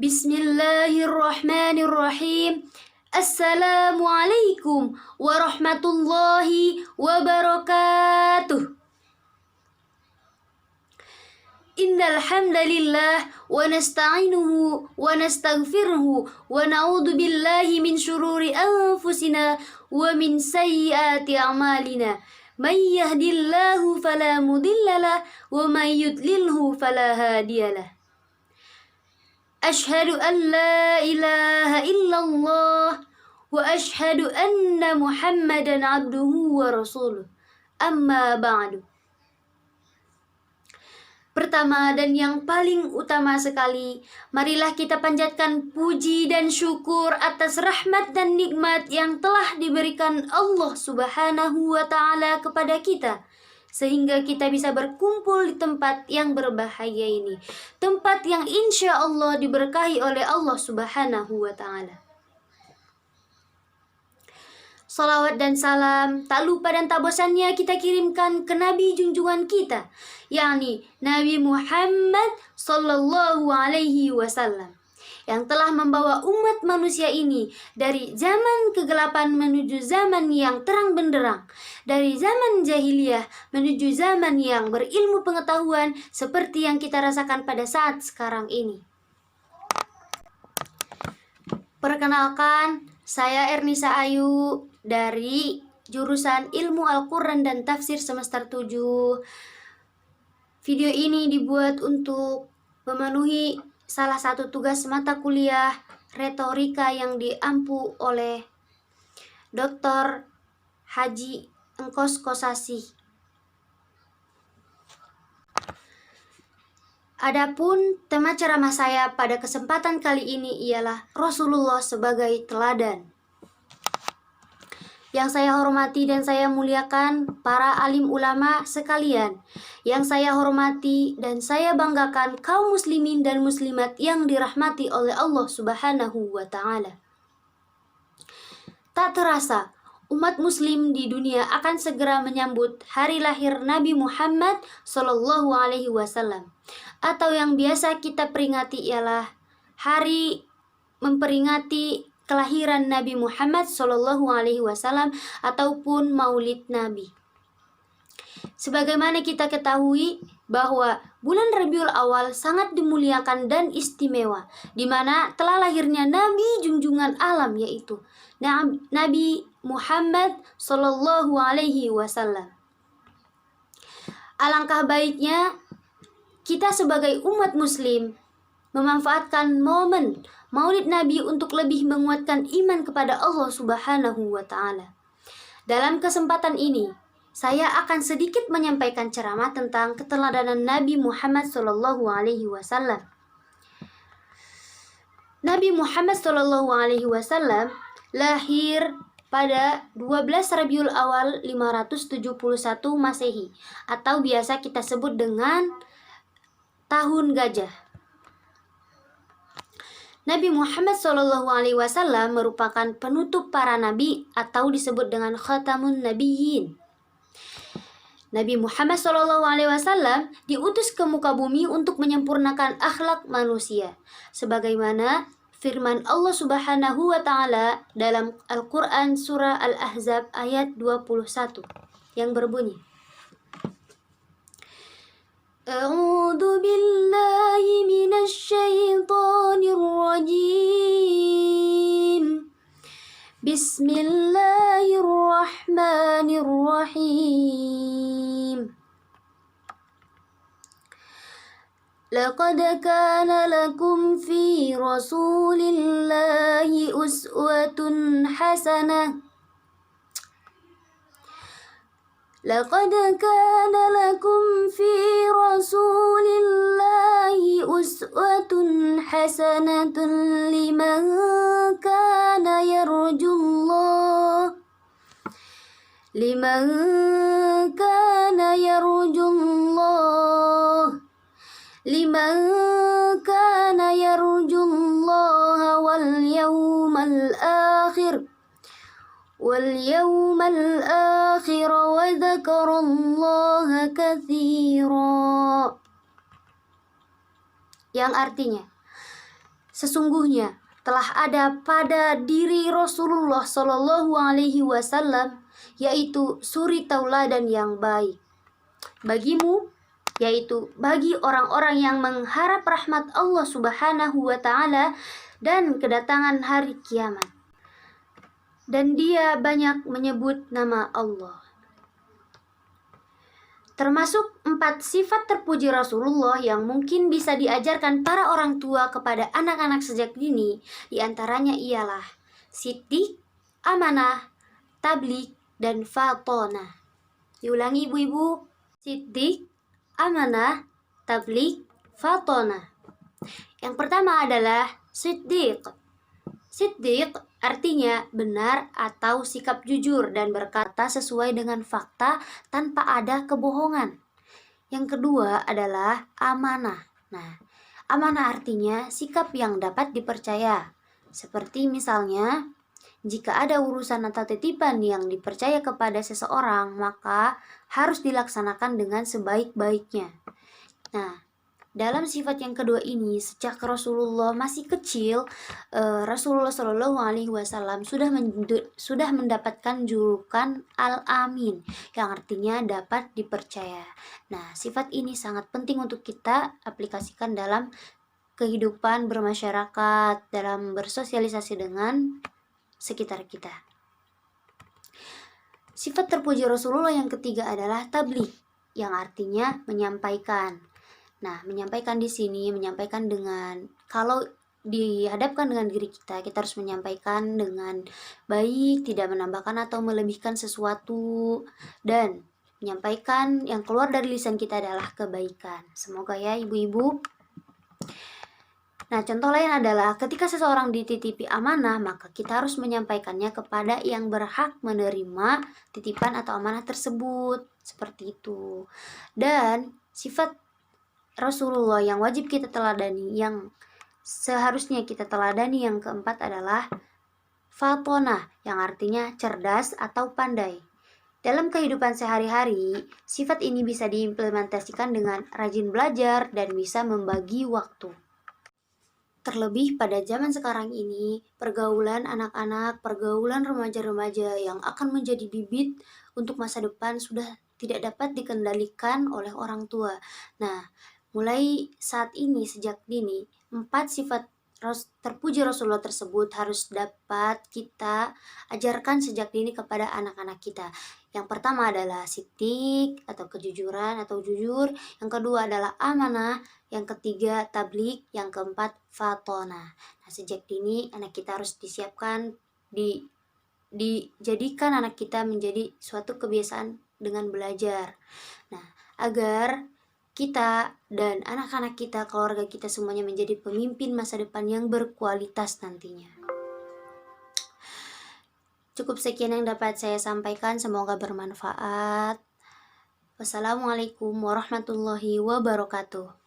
Bismillahirrahmanirrahim. Assalamualaikum warahmatullahi wabarakatuh. Innal hamdalillah wa nasta'inuhu wa nastaghfiruhu wa na'udzu billahi min syururi anfusina wa min sayyiati a'malina. May yahdihillahu fala mudhillalah wa may yudlilhu fala hadiyalah. Ashhadu an la ilaha illallah wa ashhadu anna Muhammadan abduhu wa rasuluh. Amma ba'du. Pertama dan yang paling utama sekali, marilah kita panjatkan puji dan syukur atas rahmat dan nikmat yang telah diberikan Allah Subhanahu wa ta'ala kepada kita, sehingga kita bisa berkumpul di tempat yang berbahaya ini, tempat yang insya Allah diberkahi oleh Allah Subhanahu wa ta'ala. Salawat dan salam tak lupa dan tak bosannya kita kirimkan ke Nabi junjungan kita, yakni Nabi Muhammad sallallahu alaihi wasallam, yang telah membawa umat manusia ini dari zaman kegelapan menuju zaman yang terang benderang, dari zaman jahiliyah menuju zaman yang berilmu pengetahuan seperti yang kita rasakan pada saat sekarang ini. Perkenalkan, saya Ernisa Ayu dari jurusan Ilmu Al-Quran dan Tafsir semester 7. Video ini dibuat untuk memenuhi salah satu tugas mata kuliah retorika yang diampu oleh Dr. Haji Engkos Kosasi. Adapun tema ceramah saya pada kesempatan kali ini ialah Rasulullah sebagai teladan. Yang saya hormati dan saya muliakan para alim ulama sekalian, yang saya hormati dan saya banggakan kaum muslimin dan muslimat yang dirahmati oleh Allah Subhanahu wa ta'ala. Tak terasa, umat muslim di dunia akan segera menyambut hari lahir Nabi Muhammad sallallahu alaihi wasallam, atau yang biasa kita peringati ialah hari memperingati kelahiran Nabi Muhammad sallallahu alaihi wasallam ataupun Maulid Nabi. Sebagaimana kita ketahui bahwa bulan Rabiul Awal sangat dimuliakan dan istimewa, di mana telah lahirnya Nabi junjungan alam, yaitu Nabi Muhammad sallallahu alaihi wasallam. Alangkah baiknya kita sebagai umat muslim memanfaatkan momen Maulid Nabi untuk lebih menguatkan iman kepada Allah Subhanahu wa ta'ala. Dalam kesempatan ini, saya akan sedikit menyampaikan ceramah tentang keteladanan Nabi Muhammad sallallahu alaihi wasallam. Nabi Muhammad sallallahu alaihi wasallam lahir pada 12 Rabiul Awal 571 Masehi, atau biasa kita sebut dengan tahun gajah. Nabi Muhammad SAW merupakan penutup para nabi atau disebut dengan Khatamun Nabiyyin. Nabi Muhammad SAW diutus ke muka bumi untuk menyempurnakan akhlak manusia, sebagaimana firman Allah Subhanahu wa ta'ala dalam Al-Quran surah Al-Ahzab ayat 21 yang berbunyi, A'udzu billahi minasy syaithanir rajim. Bismillahirrahmanirrahim. Laqad kana lakum fi Rasulillahi uswatun hasanah. Laqad kana lakum fi Rasulillahi uswatun hasanatun liman kana yarjullah wal yawmal akhir wa dzakarallaha katsira. Yang artinya, Sesungguhnya telah ada pada diri Rasulullah Shallallahu Alaihi Wasallam, yaitu suri tauladan yang baik bagimu, yaitu bagi orang-orang yang mengharap rahmat Allah Subhanahu wa Ta'ala dan kedatangan hari kiamat. Dan dia banyak menyebut nama Allah. Termasuk 4 sifat terpuji Rasulullah yang mungkin bisa diajarkan para orang tua kepada anak-anak sejak dini, diantaranya ialah siddiq, amanah, tabligh, dan fatonah. Diulangi ibu-ibu, siddiq, amanah, tabligh, fatonah. Yang pertama adalah siddiq. Siddiq artinya benar atau sikap jujur dan berkata sesuai dengan fakta tanpa ada kebohongan. Yang kedua adalah amanah. Nah, amanah artinya sikap yang dapat dipercaya. Seperti misalnya, jika ada urusan atau titipan yang dipercaya kepada seseorang, maka harus dilaksanakan dengan sebaik-baiknya. Nah, dalam sifat yang kedua ini, sejak Rasulullah masih kecil, Rasulullah Shallallahu Alaihi Wasallam sudah mendapatkan julukan Al-Amin, yang artinya dapat dipercaya. Nah, sifat ini sangat penting untuk kita aplikasikan dalam kehidupan bermasyarakat, dalam bersosialisasi dengan sekitar kita. Sifat terpuji Rasulullah yang ketiga adalah tabligh, yang artinya menyampaikan. Nah, menyampaikan di sini, menyampaikan dengan, kalau dihadapkan dengan diri kita harus menyampaikan dengan baik, tidak menambahkan atau melebihkan sesuatu, dan menyampaikan yang keluar dari lisan kita adalah kebaikan. Semoga ya ibu-ibu. Nah, contoh lain adalah ketika seseorang dititipi amanah, maka kita harus menyampaikannya kepada yang berhak menerima titipan atau amanah tersebut. Seperti itu. Dan sifat Rasulullah yang wajib kita teladani, yang seharusnya kita teladani yang keempat adalah fatonah, yang artinya cerdas atau pandai. Dalam kehidupan sehari-hari, sifat ini bisa diimplementasikan dengan rajin belajar dan bisa membagi waktu. Terlebih pada zaman sekarang ini, pergaulan anak-anak, pergaulan remaja-remaja yang akan menjadi bibit untuk masa depan sudah tidak dapat dikendalikan oleh orang tua. Nah, mulai saat ini, sejak dini, 4 sifat terpuji Rasulullah tersebut harus dapat kita ajarkan sejak dini kepada anak-anak kita. Yang pertama adalah siddiq atau kejujuran atau jujur. Yang kedua adalah amanah. Yang ketiga tabligh. Yang keempat fatonah. Nah, sejak dini anak kita harus disiapkan, dijadikan anak kita menjadi suatu kebiasaan dengan belajar. Nah, agar kita dan anak-anak kita, keluarga kita semuanya menjadi pemimpin masa depan yang berkualitas nantinya. Cukup sekian yang dapat saya sampaikan, semoga bermanfaat. Wassalamualaikum warahmatullahi wabarakatuh.